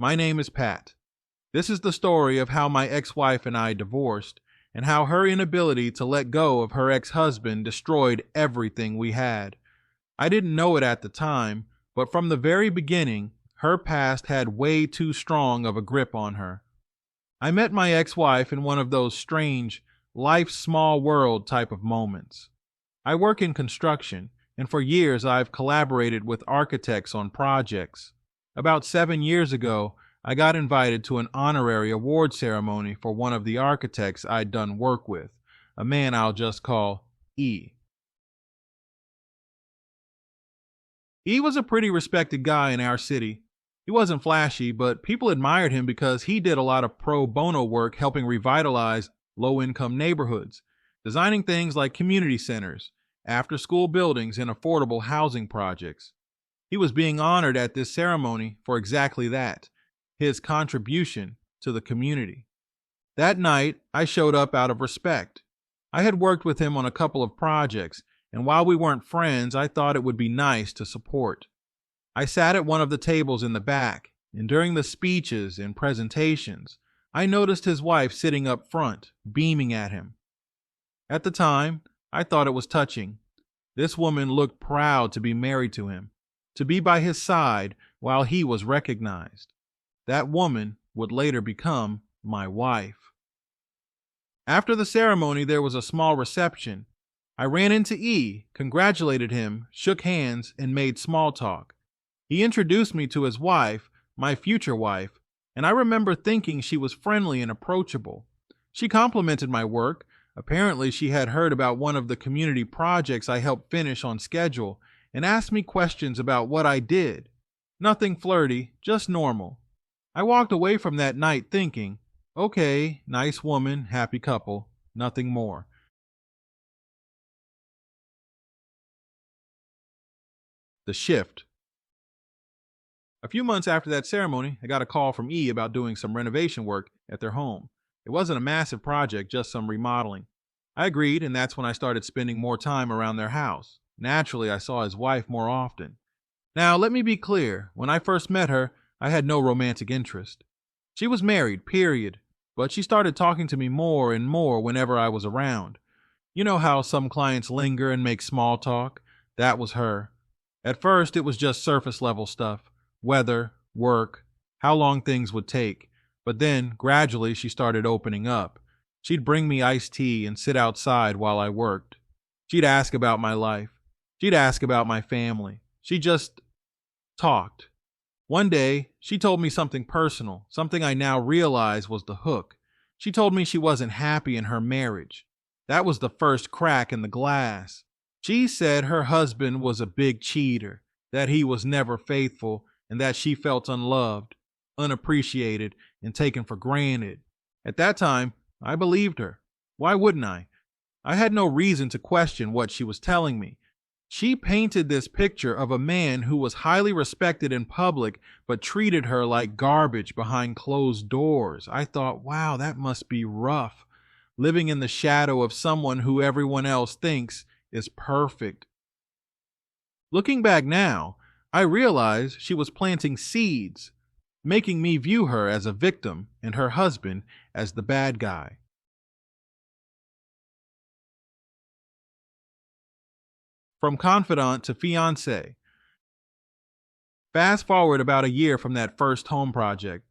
My name is Pat. This is the story of how my ex-wife and I divorced, and how her inability to let go of her ex-husband destroyed everything we had. I didn't know it at the time, but from the very beginning, her past had way too strong of a grip on her. I met my ex-wife in one of those strange, life's small world type of moments. I work in construction, and for years I've collaborated with architects on projects. About 7 years ago, I got invited to an honorary award ceremony for one of the architects I'd done work with, a man I'll just call E. E was a pretty respected guy in our city. He wasn't flashy, but people admired him because he did a lot of pro bono work helping revitalize low-income neighborhoods, designing things like community centers, after-school buildings, and affordable housing projects. He was being honored at this ceremony for exactly that, his contribution to the community. That night, I showed up out of respect. I had worked with him on a couple of projects, and while we weren't friends, I thought it would be nice to support. I sat at one of the tables in the back, and during the speeches and presentations, I noticed his wife sitting up front, beaming at him. At the time, I thought it was touching. This woman looked proud to be married to him, to be by his side while he was recognized. That woman would later become my wife. After the ceremony, there was a small reception. I ran into E, congratulated him, shook hands, and made small talk. He introduced me to his wife, my future wife, and I remember thinking she was friendly and approachable. She complimented my work. Apparently, she had heard about one of the community projects I helped finish on schedule and asked me questions about what I did. Nothing flirty, just normal. I walked away from that night thinking, okay, nice woman, happy couple, nothing more. The shift. A few months after that ceremony, I got a call from E about doing some renovation work at their home. It wasn't a massive project, just some remodeling. I agreed, and that's when I started spending more time around their house. Naturally, I saw his wife more often. Now, let me be clear. When I first met her, I had no romantic interest. She was married, period, but she started talking to me more and more whenever I was around. You know how some clients linger and make small talk? That was her. At first, it was just surface level stuff. Weather, work, how long things would take. But then, gradually, she started opening up. She'd bring me iced tea and sit outside while I worked. She'd ask about my life. She'd ask about my family. She just talked. One day, she told me something personal, something I now realize was the hook. She told me she wasn't happy in her marriage. That was the first crack in the glass. She said her husband was a big cheater, that he was never faithful, and that she felt unloved, unappreciated, and taken for granted. At that time, I believed her. Why wouldn't I? I had no reason to question what she was telling me. She painted this picture of a man who was highly respected in public, but treated her like garbage behind closed doors. I thought, wow, that must be rough, living in the shadow of someone who everyone else thinks is perfect. Looking back now, I realize she was planting seeds, making me view her as a victim and her husband as the bad guy. From confidant to fiancé. Fast forward about a year from that first home project.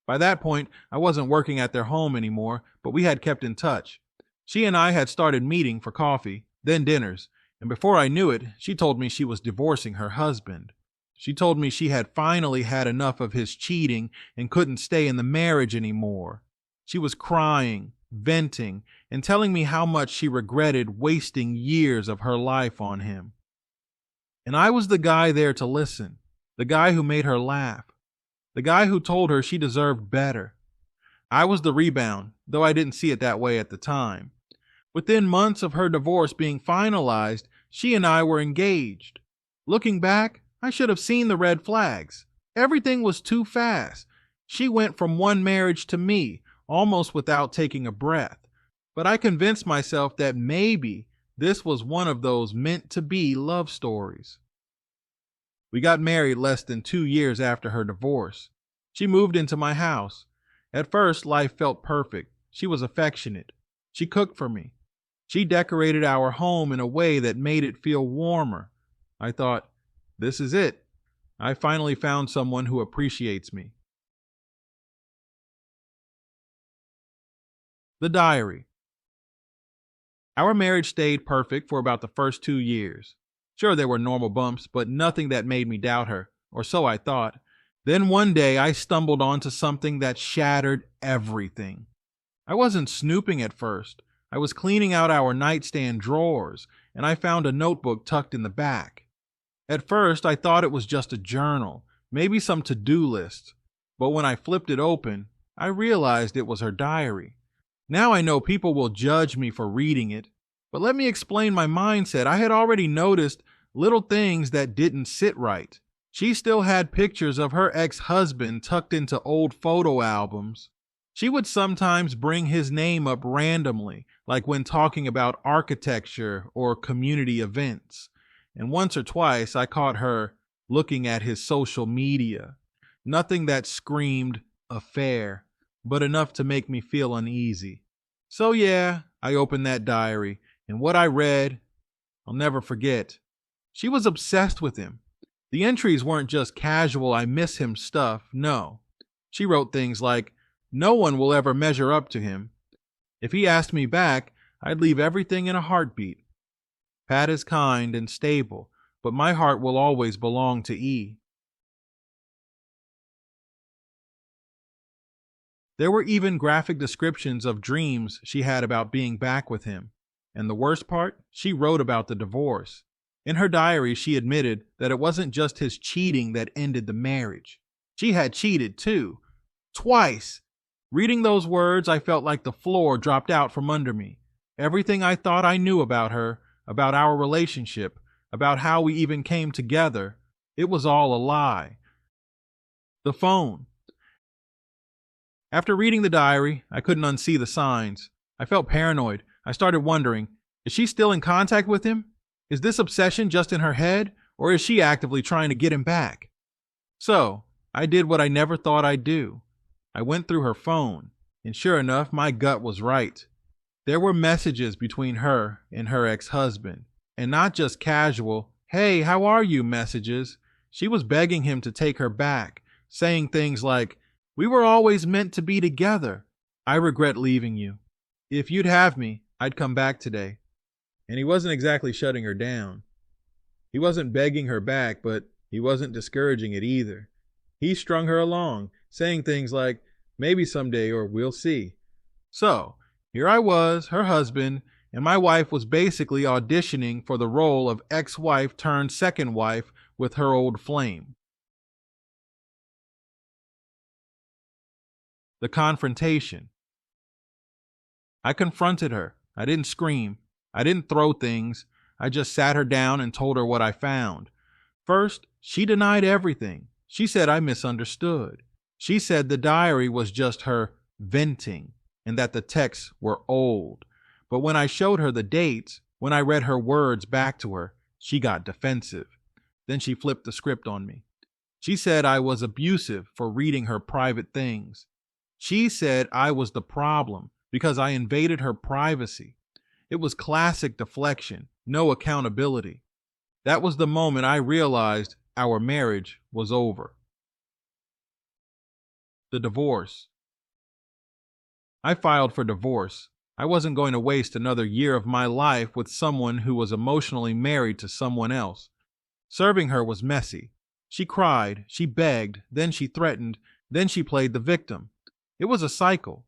By that point, I wasn't working at their home anymore, but we had kept in touch. She and I had started meeting for coffee, then dinners, and before I knew it, she told me she was divorcing her husband. She told me she had finally had enough of his cheating and couldn't stay in the marriage anymore. She was crying, venting, and telling me how much she regretted wasting years of her life on him. And I was the guy there to listen, the guy who made her laugh, the guy who told her she deserved better. I was the rebound, though I didn't see it that way at the time. Within months of her divorce being finalized, she and I were engaged. Looking back, I should have seen the red flags. Everything was too fast. She went from one marriage to me, almost without taking a breath. But I convinced myself that maybe this was one of those meant-to-be love stories. We got married less than 2 years after her divorce. She moved into my house. At first, life felt perfect. She was affectionate. She cooked for me. She decorated our home in a way that made it feel warmer. I thought, this is it. I finally found someone who appreciates me. The diary. Our marriage stayed perfect for about the first 2 years. Sure, there were normal bumps, but nothing that made me doubt her, or so I thought. Then one day I stumbled onto something that shattered everything. I wasn't snooping at first. I was cleaning out our nightstand drawers, and I found a notebook tucked in the back. At first, I thought it was just a journal, maybe some to-do list. But when I flipped it open, I realized it was her diary. Now I know people will judge me for reading it, but let me explain my mindset. I had already noticed little things that didn't sit right. She still had pictures of her ex-husband tucked into old photo albums. She would sometimes bring his name up randomly, like when talking about architecture or community events. And once or twice I caught her looking at his social media. Nothing that screamed affair, but enough to make me feel uneasy. So yeah, I opened that diary, and what I read, I'll never forget. She was obsessed with him. The entries weren't just casual I miss him stuff, no. She wrote things like, no one will ever measure up to him. If he asked me back, I'd leave everything in a heartbeat. Pat is kind and stable, but my heart will always belong to E. There were even graphic descriptions of dreams she had about being back with him. And the worst part, she wrote about the divorce. In her diary, she admitted that it wasn't just his cheating that ended the marriage. She had cheated too. Twice. Reading those words, I felt like the floor dropped out from under me. Everything I thought I knew about her, about our relationship, about how we even came together, it was all a lie. The phone. After reading the diary, I couldn't unsee the signs. I felt paranoid. I started wondering, is she still in contact with him? Is this obsession just in her head, or is she actively trying to get him back? So, I did what I never thought I'd do. I went through her phone, and sure enough, my gut was right. There were messages between her and her ex-husband, and not just casual, "Hey, how are you?" messages. She was begging him to take her back, saying things like, "We were always meant to be together. I regret leaving you. If you'd have me, I'd come back today." And he wasn't exactly shutting her down. He wasn't begging her back, but he wasn't discouraging it either. He strung her along, saying things like, "Maybe someday," or "We'll see." So, here I was, her husband, and my wife was basically auditioning for the role of ex-wife turned second wife with her old flame. The confrontation. I confronted her. I didn't scream. I didn't throw things. I just sat her down and told her what I found. First, she denied everything. She said I misunderstood. She said the diary was just her venting and that the texts were old. But when I showed her the dates, when I read her words back to her, she got defensive. Then she flipped the script on me. She said I was abusive for reading her private things. She said I was the problem because I invaded her privacy. It was classic deflection, no accountability. That was the moment I realized our marriage was over. The divorce. I filed for divorce. I wasn't going to waste another year of my life with someone who was emotionally married to someone else. Serving her was messy. She cried, she begged, then she threatened, then she played the victim. It was a cycle.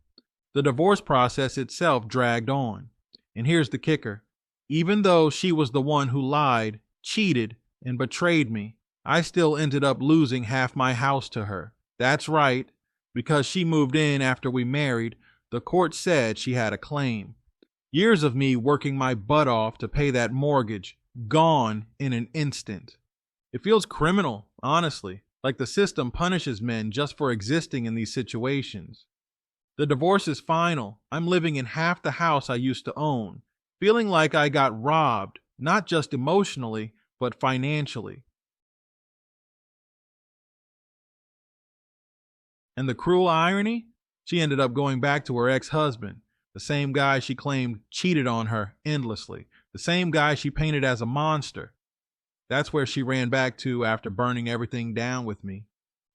The divorce process itself dragged on. And here's the kicker. Even though she was the one who lied, cheated, and betrayed me, I still ended up losing half my house to her. That's right. Because she moved in after we married, the court said she had a claim. Years of me working my butt off to pay that mortgage, gone in an instant. It feels criminal, honestly, like the system punishes men just for existing in these situations. The divorce is final. I'm living in half the house I used to own, feeling like I got robbed, not just emotionally, but financially. And the cruel irony? She ended up going back to her ex-husband, the same guy she claimed cheated on her endlessly, the same guy she painted as a monster. That's where she ran back to after burning everything down with me.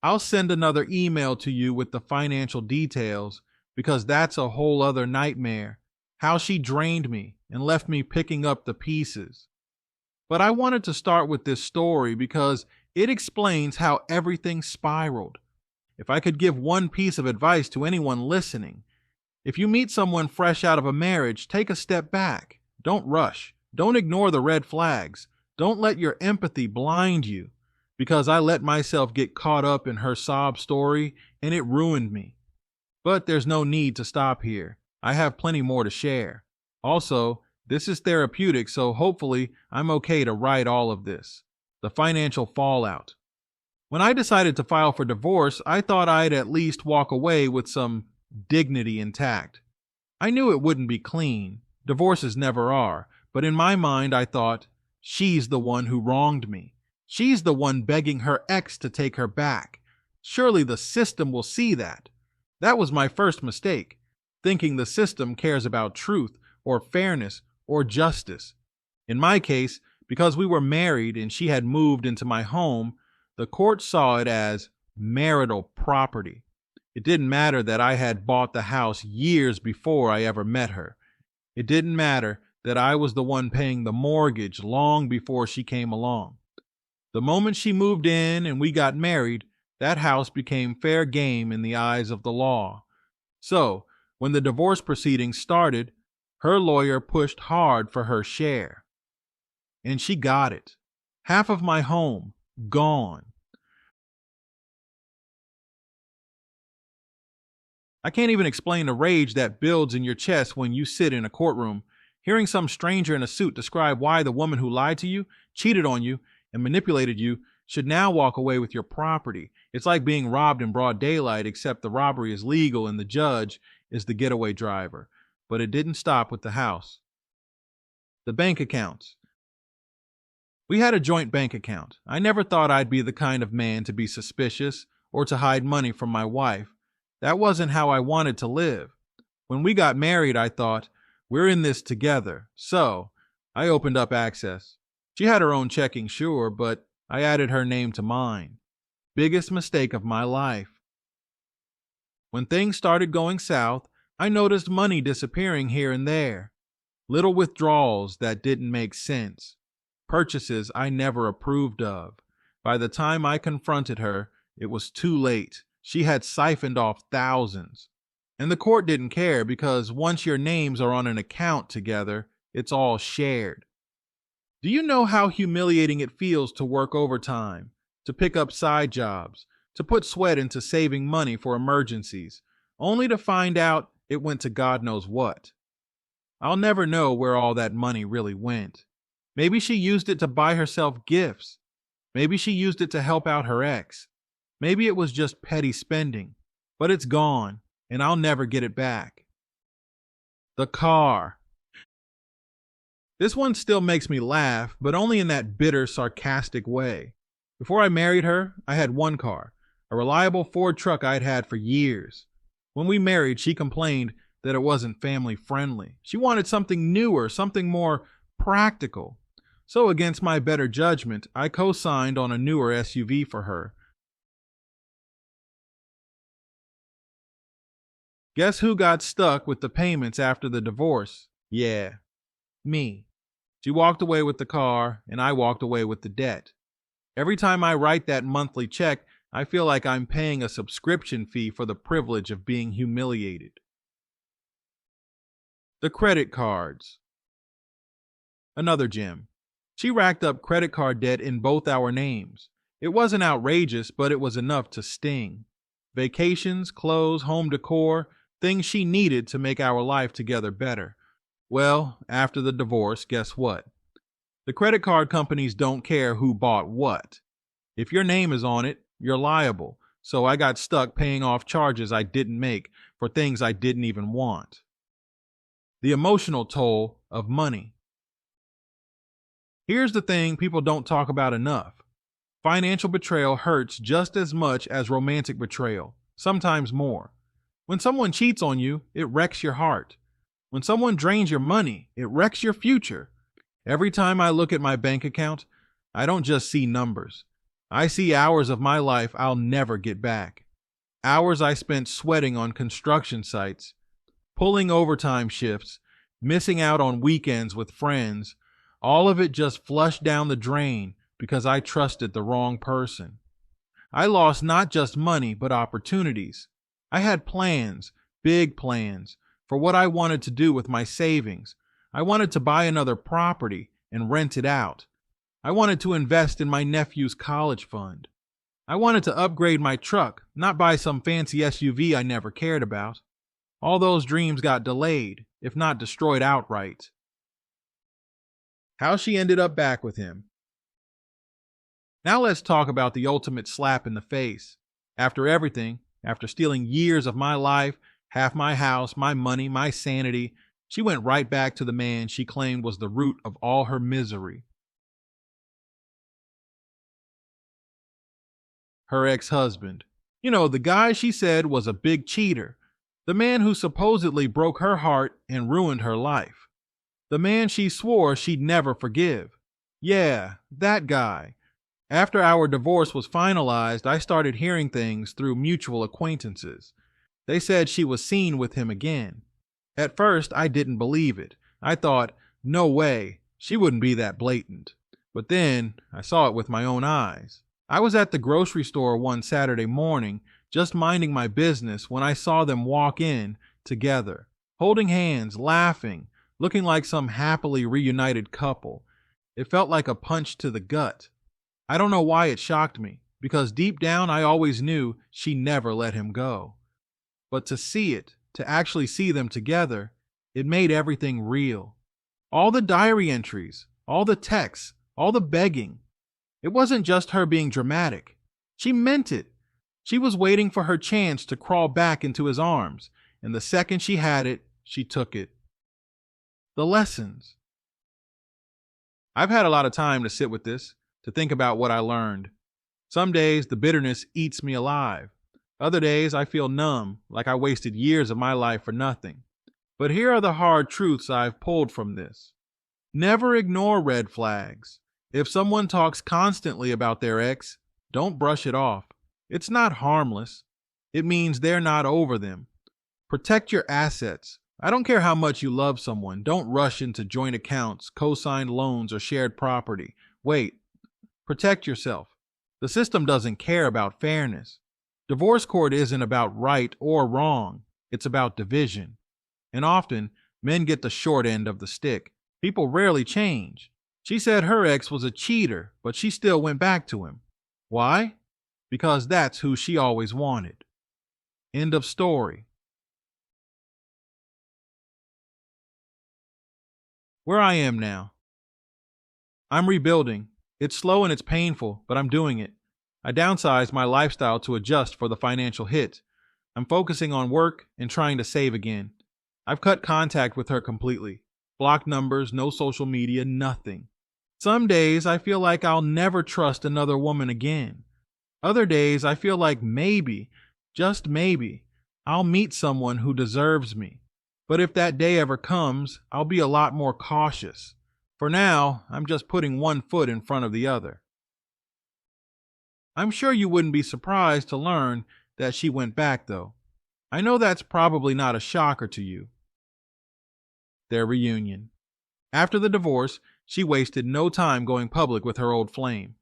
I'll send another email to you with the financial details because that's a whole other nightmare. How she drained me and left me picking up the pieces. But I wanted to start with this story because it explains how everything spiraled. If I could give one piece of advice to anyone listening, if you meet someone fresh out of a marriage, take a step back. Don't rush. Don't ignore the red flags. Don't let your empathy blind you, because I let myself get caught up in her sob story and it ruined me. But there's no need to stop here. I have plenty more to share. Also, this is therapeutic, so hopefully I'm okay to write all of this. The financial fallout. When I decided to file for divorce, I thought I'd at least walk away with some dignity intact. I knew it wouldn't be clean. Divorces never are. But in my mind, I thought, she's the one who wronged me. She's the one begging her ex to take her back. Surely the system will see that. That was my first mistake, thinking the system cares about truth or fairness or justice. In my case, because we were married and she had moved into my home, the court saw it as marital property. It didn't matter that I had bought the house years before I ever met her. It didn't matter that I was the one paying the mortgage long before she came along. The moment she moved in and we got married, that house became fair game in the eyes of the law. So, when the divorce proceedings started, her lawyer pushed hard for her share. And she got it. Half of my home, gone. I can't even explain the rage that builds in your chest when you sit in a courtroom, hearing some stranger in a suit describe why the woman who lied to you, cheated on you, and manipulated you should now walk away with your property. It's like being robbed in broad daylight, except the robbery is legal and the judge is the getaway driver. But it didn't stop with the house. The bank accounts. We had a joint bank account. I never thought I'd be the kind of man to be suspicious or to hide money from my wife. That wasn't how I wanted to live. When we got married, I thought, we're in this together. So I opened up access. She had her own checking, sure, but I added her name to mine. Biggest mistake of my life. When things started going south, I noticed money disappearing here and there. Little withdrawals that didn't make sense. Purchases I never approved of. By the time I confronted her, it was too late. She had siphoned off thousands. And the court didn't care because once your names are on an account together, it's all shared. Do you know how humiliating it feels to work overtime, to pick up side jobs, to put sweat into saving money for emergencies, only to find out it went to God knows what? I'll never know where all that money really went. Maybe she used it to buy herself gifts. Maybe she used it to help out her ex. Maybe it was just petty spending, but it's gone, and I'll never get it back. The car. This one still makes me laugh, but only in that bitter, sarcastic way. Before I married her, I had one car, a reliable Ford truck I'd had for years. When we married, she complained that it wasn't family friendly. She wanted something newer, something more practical. So against my better judgment, I co-signed on a newer SUV for her. Guess who got stuck with the payments after the divorce? Yeah, me. She walked away with the car, and I walked away with the debt. Every time I write that monthly check, I feel like I'm paying a subscription fee for the privilege of being humiliated. The credit cards. Another gem. She racked up credit card debt in both our names. It wasn't outrageous, but it was enough to sting. Vacations, clothes, home decor, things she needed to make our life together better. Well, after the divorce, guess what? The credit card companies don't care who bought what. If your name is on it, you're liable. So I got stuck paying off charges I didn't make for things I didn't even want. The emotional toll of money. Here's the thing people don't talk about enough. Financial betrayal hurts just as much as romantic betrayal, sometimes more. When someone cheats on you, it wrecks your heart. When someone drains your money, it wrecks your future. Every time I look at my bank account, I don't just see numbers. I see hours of my life I'll never get back. Hours I spent sweating on construction sites, pulling overtime shifts, missing out on weekends with friends. All of it just flushed down the drain because I trusted the wrong person. I lost not just money, but opportunities. I had plans, big plans, for what I wanted to do with my savings. I wanted to buy another property and rent it out. I wanted to invest in my nephew's college fund. I wanted to upgrade my truck, not buy some fancy SUV I never cared about. All those dreams got delayed, if not destroyed outright. How she ended up back with him. Now let's talk about the ultimate slap in the face. After everything, after stealing years of my life, half my house, my money, my sanity, she went right back to the man she claimed was the root of all her misery. Her ex-husband. You know, the guy she said was a big cheater. The man who supposedly broke her heart and ruined her life. The man she swore she'd never forgive. Yeah, that guy. After our divorce was finalized, I started hearing things through mutual acquaintances. They said she was seen with him again. At first, I didn't believe it. I thought, no way, she wouldn't be that blatant. But then, I saw it with my own eyes. I was at the grocery store one Saturday morning, just minding my business, when I saw them walk in together, holding hands, laughing, looking like some happily reunited couple. It felt like a punch to the gut. I don't know why it shocked me, because deep down I always knew she never let him go. But to see it, to actually see them together, it made everything real. All the diary entries, all the texts, all the begging. It wasn't just her being dramatic. She meant it. She was waiting for her chance to crawl back into his arms, and the second she had it, she took it. The lessons. I've had a lot of time to sit with this, to think about what I learned. Some days the bitterness eats me alive. Other days I feel numb, like I wasted years of my life for nothing. But here are the hard truths I've pulled from this. Never ignore red flags. If someone talks constantly about their ex, don't brush it off. It's not harmless. It means they're not over them. Protect your assets. I don't care how much you love someone. Don't rush into joint accounts, co-signed loans, or shared property. Wait. Protect yourself. The system doesn't care about fairness. Divorce court isn't about right or wrong. It's about division. And often, men get the short end of the stick. People rarely change. She said her ex was a cheater, but she still went back to him. Why? Because that's who she always wanted. End of story. Where I am now. I'm rebuilding. It's slow and it's painful, but I'm doing it. I downsized my lifestyle to adjust for the financial hit. I'm focusing on work and trying to save again. I've cut contact with her completely. Blocked numbers, no social media, nothing. Some days I feel like I'll never trust another woman again. Other days I feel like maybe, just maybe, I'll meet someone who deserves me. But if that day ever comes, I'll be a lot more cautious. For now, I'm just putting one foot in front of the other. I'm sure you wouldn't be surprised to learn that she went back, though. I know that's probably not a shocker to you. Their reunion. After the divorce, she wasted no time going public with her old flame.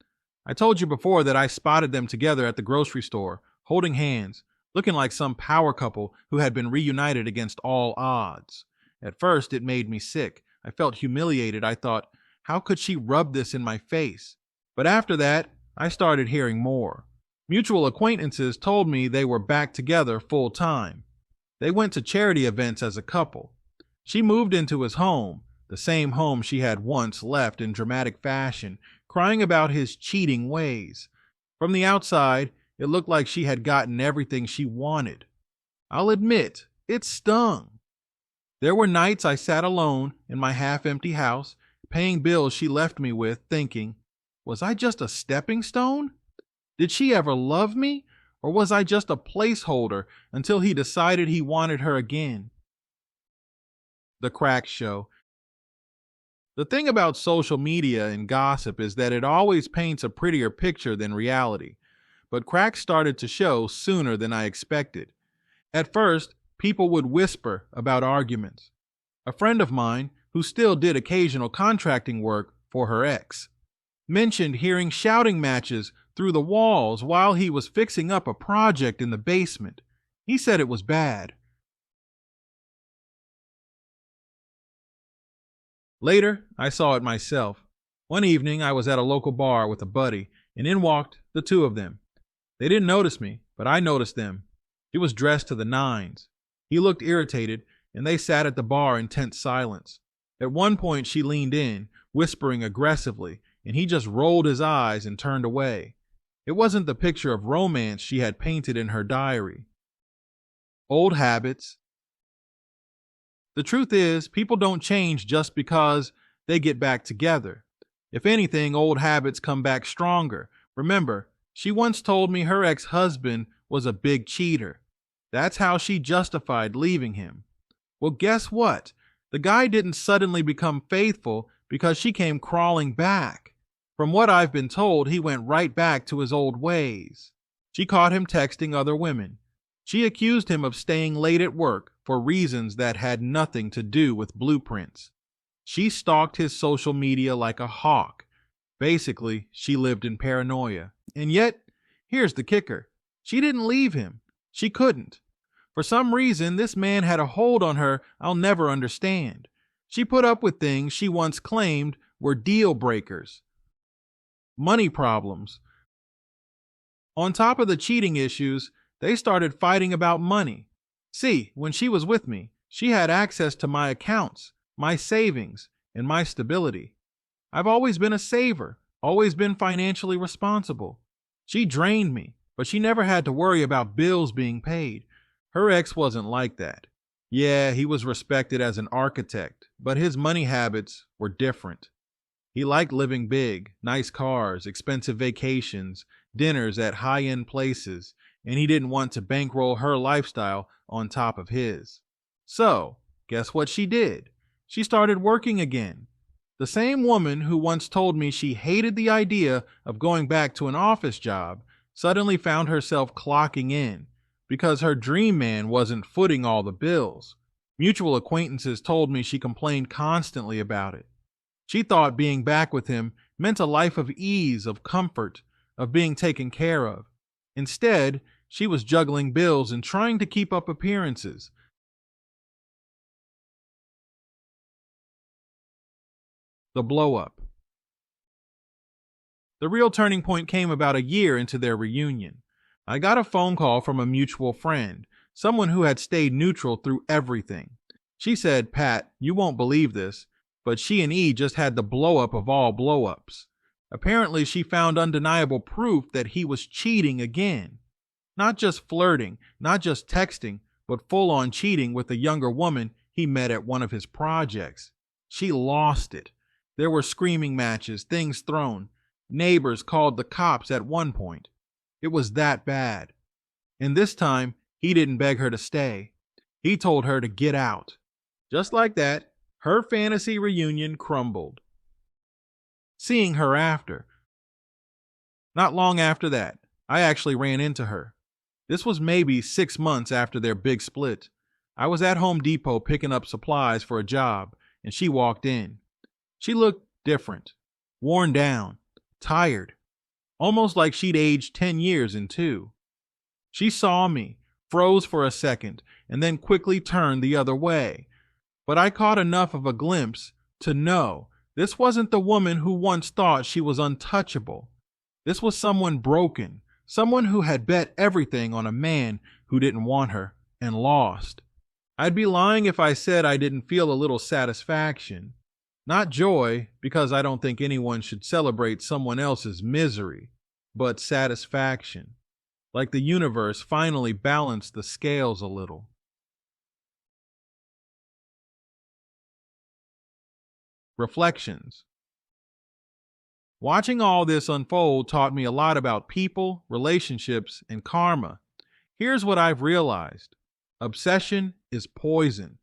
I told you before that I spotted them together at the grocery store, holding hands, looking like some power couple who had been reunited against all odds. At first, it made me sick. I felt humiliated. I thought, how could she rub this in my face? But after that, I started hearing more. Mutual acquaintances told me they were back together full time. They went to charity events as a couple. She moved into his home, the same home she had once left in dramatic fashion, crying about his cheating ways. From the outside, it looked like she had gotten everything she wanted. I'll admit, it stung. There were nights I sat alone in my half-empty house, paying bills she left me with, thinking, was I just a stepping stone? Did she ever love me? Or was I just a placeholder until he decided he wanted her again? The cracks show. The thing about social media and gossip is that it always paints a prettier picture than reality. But cracks started to show sooner than I expected. At first, people would whisper about arguments. A friend of mine, who still did occasional contracting work for her ex, mentioned hearing shouting matches through the walls while he was fixing up a project in the basement. He said it was bad. Later, I saw it myself. One evening, I was at a local bar with a buddy, and in walked the two of them. They didn't notice me, but I noticed them. He was dressed to the nines. He looked irritated, and they sat at the bar in tense silence. At one point, she leaned in, whispering aggressively, and he just rolled his eyes and turned away. It wasn't the picture of romance she had painted in her diary. Old habits. The truth is, people don't change just because they get back together. If anything, old habits come back stronger. Remember, she once told me her ex-husband was a big cheater. That's how she justified leaving him. Well, guess what? The guy didn't suddenly become faithful because she came crawling back. From what I've been told, he went right back to his old ways. She caught him texting other women. She accused him of staying late at work for reasons that had nothing to do with blueprints. She stalked his social media like a hawk. Basically, she lived in paranoia. And yet, here's the kicker. She didn't leave him. She couldn't. For some reason, this man had a hold on her I'll never understand. She put up with things she once claimed were deal breakers. Money problems. On top of the cheating issues, they started fighting about money. See, when she was with me, she had access to my accounts, my savings, and my stability. I've always been a saver, always been financially responsible. She drained me, but she never had to worry about bills being paid. Her ex wasn't like that. Yeah, he was respected as an architect, but his money habits were different. He liked living big, nice cars, expensive vacations, dinners at high-end places, and he didn't want to bankroll her lifestyle on top of his. So, guess what she did? She started working again. The same woman who once told me she hated the idea of going back to an office job suddenly found herself clocking in because her dream man wasn't footing all the bills. Mutual acquaintances told me she complained constantly about it. She thought being back with him meant a life of ease, of comfort, of being taken care of. Instead, she was juggling bills and trying to keep up appearances. The blow-up. The real turning point came about a year into their reunion. I got a phone call from a mutual friend, someone who had stayed neutral through everything. She said, "Pat, you won't believe this, but she and E just had the blow-up of all blow-ups. Apparently, she found undeniable proof that he was cheating again. Not just flirting, not just texting, but full-on cheating with a younger woman he met at one of his projects. She lost it. There were screaming matches, things thrown. Neighbors called the cops at one point. It was that bad. And this time, he didn't beg her to stay. He told her to get out." Just like that, her fantasy reunion crumbled. Seeing her after. Not long after that, I actually ran into her. This was maybe 6 months after their big split. I was at Home Depot picking up supplies for a job, and she walked in. She looked different, worn down, tired, almost like she'd aged 10 years in two. She saw me, froze for a second, and then quickly turned the other way. But I caught enough of a glimpse to know this wasn't the woman who once thought she was untouchable. This was someone broken, someone who had bet everything on a man who didn't want her and lost. I'd be lying if I said I didn't feel a little satisfaction. Not joy, because I don't think anyone should celebrate someone else's misery, but satisfaction. Like the universe finally balanced the scales a little. Reflections. Watching all this unfold taught me a lot about people, relationships, and karma. Here's what I've realized: obsession is poison.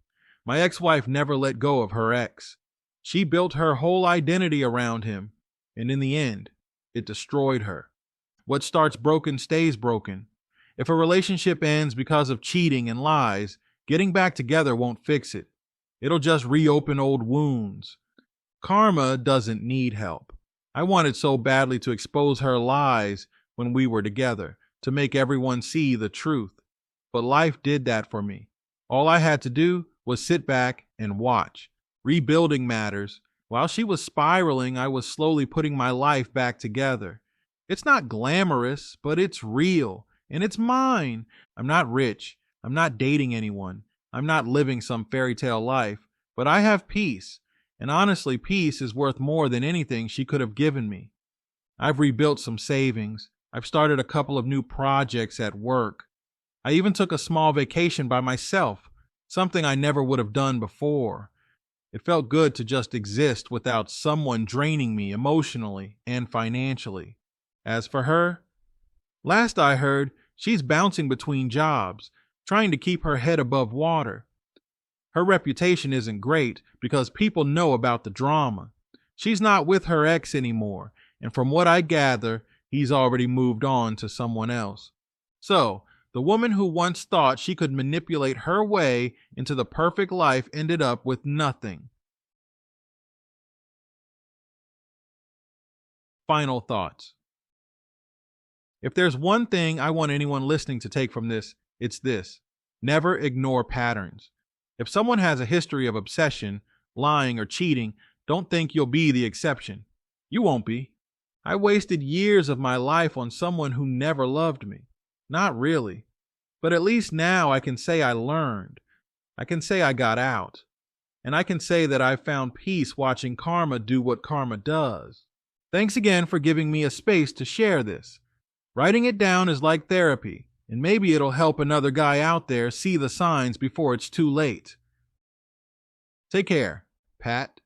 My ex wife never let go of her ex. She built her whole identity around him, and in the end, it destroyed her. What starts broken stays broken. If a relationship ends because of cheating and lies, getting back together won't fix it. It'll just reopen old wounds. Karma doesn't need help. I wanted so badly to expose her lies when we were together, to make everyone see the truth. But life did that for me. All I had to do was sit back and watch. Rebuilding matters. While she was spiraling, I was slowly putting my life back together. It's not glamorous, but it's real, and it's mine. I'm not rich. I'm not dating anyone. I'm not living some fairy tale life, but I have peace. And honestly, peace is worth more than anything she could have given me. I've rebuilt some savings. I've started a couple of new projects at work. I even took a small vacation by myself, something I never would have done before. It felt good to just exist without someone draining me emotionally and financially. As for her, last I heard, she's bouncing between jobs, trying to keep her head above water. Her reputation isn't great because people know about the drama. She's not with her ex anymore, and from what I gather, he's already moved on to someone else. So, the woman who once thought she could manipulate her way into the perfect life ended up with nothing. Final thoughts. If there's one thing I want anyone listening to take from this, it's this: never ignore patterns. If someone has a history of obsession, lying, or cheating, don't think you'll be the exception. You won't be. I wasted years of my life on someone who never loved me. Not really. But at least now I can say I learned. I can say I got out. And I can say that I found peace watching karma do what karma does. Thanks again for giving me a space to share this. Writing it down is like therapy, and maybe it'll help another guy out there see the signs before it's too late. Take care, Pat.